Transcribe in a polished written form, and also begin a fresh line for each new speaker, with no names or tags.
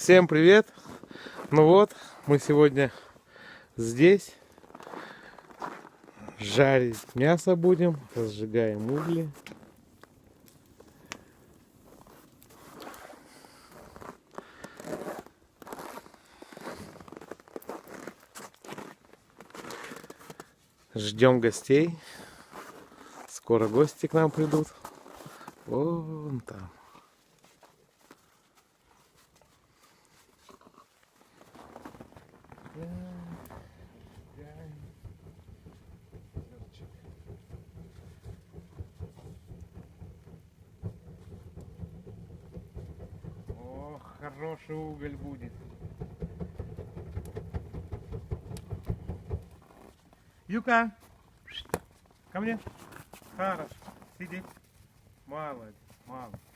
Всем привет! Ну вот, мы сегодня здесь жарить мясо будем, разжигаем угли. Ждем гостей. Скоро гости к нам придут. Вон там. О, хороший уголь будет. Юка, ко мне. Хорошо, сиди. Молодец, молодец.